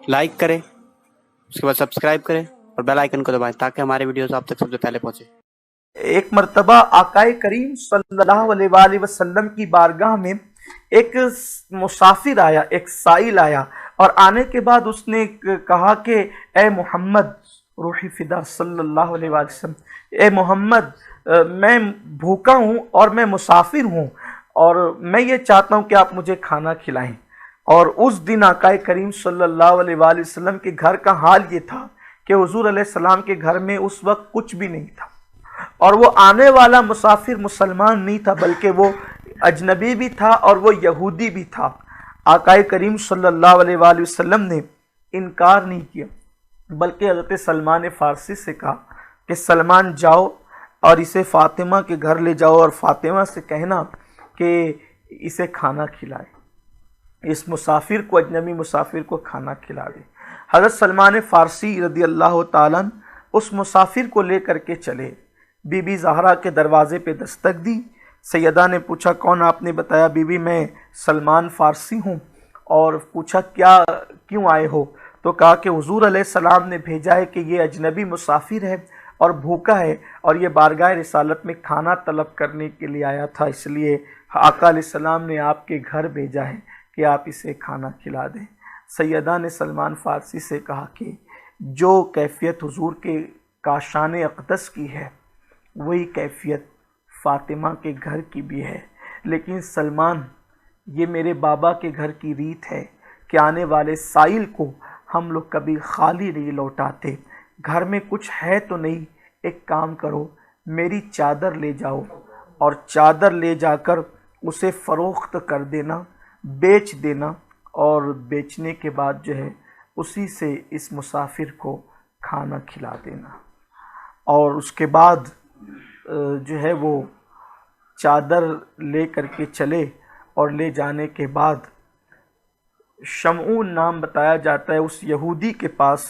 Like करें, उसके बाद सब्सक्राइब करें और बेल आइकन को दबाएं ताकि हमारे वीडियोस आप तक सबसे पहले पहुंचे। एक मर्तबा आकाए करीम सल्लल्लाहु अलैहि वसल्लम की बारगाह में एक मुसाफिर आया, एक साइल आया, और आने के बाद उसने कहा कि ए मोहम्मद, रूही फिदा सल्लल्लाहु अलैहि वसल्लम, ए मोहम्मद, मैं भूखा हूँ और मैं मुसाफिर हूँ और मैं ये चाहता हूँ कि आप मुझे खाना खिलाएं। और उस दिन आकाए करीम सल्लल्लाहु अलैहि वसल्लम के घर का हाल ये था कि हुजूर अलैहिस्सलाम के घर में उस वक्त कुछ भी नहीं था, और वो आने वाला मुसाफिर मुसलमान नहीं था बल्कि वो अजनबी भी था और वो यहूदी भी था। आकाए करीम सल्लल्लाहु अलैहि वसल्लम ने इनकार नहीं किया बल्कि हज़रत सलमान फ़ारसी से कहा कि सलमान जाओ और इसे फ़ातिमा के घर ले जाओ और फ़ातिमा से कहना कि इसे खाना खिलाए, इस मुसाफिर को, अजनबी मुसाफिर को खाना खिला दे। हज़रत सलमान फ़ारसी रज़ी अल्लाह ताला उस मुसाफिर को लेकर के चले। बीबी ज़हरा के दरवाज़े पे दस्तक दी। सैयदा ने पूछा कौन? आपने बताया बीबी मैं सलमान फ़ारसी हूँ। और पूछा क्यों आए हो? तो कहा कि हुजूर अलैहिस्सलाम ने भेजा है कि ये अजनबी मुसाफिर है और भूखा है और ये बारगाह रिसालत में खाना तलब करने के लिए आया था, इसलिए आका अलैहिस्सलाम ने आपके घर भेजा है कि आप इसे खाना खिला दें। सैयदा ने सलमान फ़ारसी से कहा कि जो कैफियत हुजूर के काशान अक़दस की है वही कैफियत फ़ातिमा के घर की भी है, लेकिन सलमान, ये मेरे बाबा के घर की रीत है कि आने वाले साइल को हम लोग कभी खाली नहीं लौटाते। घर में कुछ है तो नहीं, एक काम करो, मेरी चादर ले जाओ और चादर ले जाकर उसे फ़रोख्त कर देना, बेच देना, और बेचने के बाद जो है उसी से इस मुसाफिर को खाना खिला देना। और उसके बाद जो है वो चादर ले करके चले और ले जाने के बाद शमऊन नाम बताया जाता है उस यहूदी के पास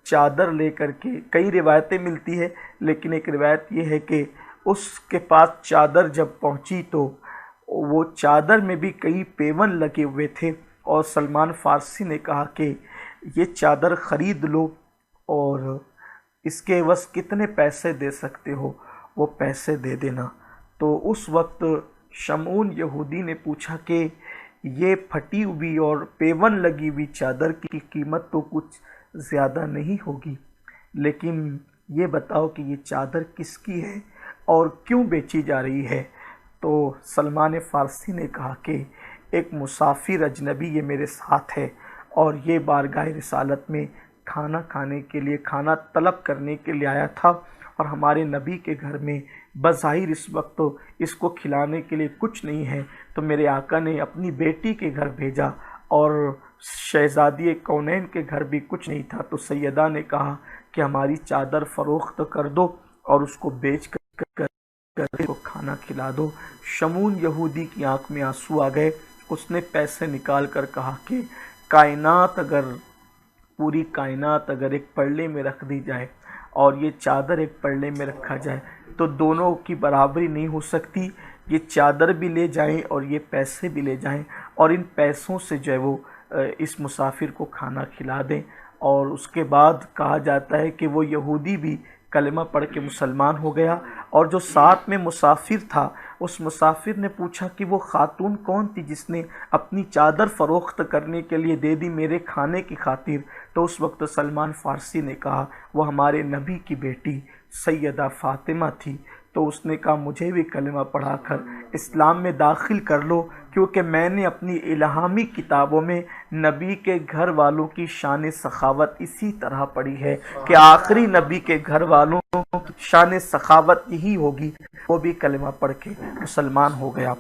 चादर ले करके, कई रिवायतें मिलती है लेकिन एक रिवायत ये है कि उसके पास चादर जब पहुंची तो वो चादर में भी कई पेवन लगे हुए थे, और सलमान फ़ारसी ने कहा कि ये चादर ख़रीद लो और इसके बस कितने पैसे दे सकते हो वो पैसे दे देना। तो उस वक्त शमऊन यहूदी ने पूछा कि ये फटी हुई और पेवन लगी हुई चादर की कीमत तो कुछ ज़्यादा नहीं होगी, लेकिन ये बताओ कि ये चादर किसकी है और क्यों बेची जा रही है? तो सलमान फ़ारसी ने कहा कि एक मुसाफिर अजनबी ये मेरे साथ है और ये बारगाह रिसालत में खाना खाने के लिए, खाना तलब करने के लिए आया था, और हमारे नबी के घर में बज़ाहिर इस वक्त तो इसको खिलाने के लिए कुछ नहीं है, तो मेरे आका ने अपनी बेटी के घर भेजा और शहज़ादी कौनैन के घर भी कुछ नहीं था। तो सैयदा ने कहा कि हमारी चादर फ़रोख्त कर दो और उसको बेच कर को खाना खिला दो। शमून यहूदी की आंख में आंसू आ गए। उसने पैसे निकाल कर कहा कि पूरी कायनात अगर एक पल्ले में रख दी जाए और ये चादर एक पल्ले में रखा जाए तो दोनों की बराबरी नहीं हो सकती। ये चादर भी ले जाएं और ये पैसे भी ले जाएं और इन पैसों से जो है वो इस मुसाफिर को खाना खिला दें। और उसके बाद कहा जाता है कि वो यहूदी भी कलमा पढ़ के मुसलमान हो गया। और जो साथ में मुसाफिर था, उस मुसाफिर ने पूछा कि वो खातून कौन थी जिसने अपनी चादर फ़रोख्त करने के लिए दे दी मेरे खाने की खातिर? तो उस वक्त सलमान फ़ारसी ने कहा वो हमारे नबी की बेटी सैयदा फ़ातिमा थी। तो उसने कहा मुझे भी कलमा पढ़ाकर इस्लाम में दाखिल कर लो, क्योंकि मैंने अपनी इल्हामी किताबों में नबी के घर वालों की शान सखावत इसी तरह पढ़ी है कि आखिरी नबी के घर वालों की शान सखावत यही होगी। वो भी कलमा पढ़ के मुसलमान हो गया।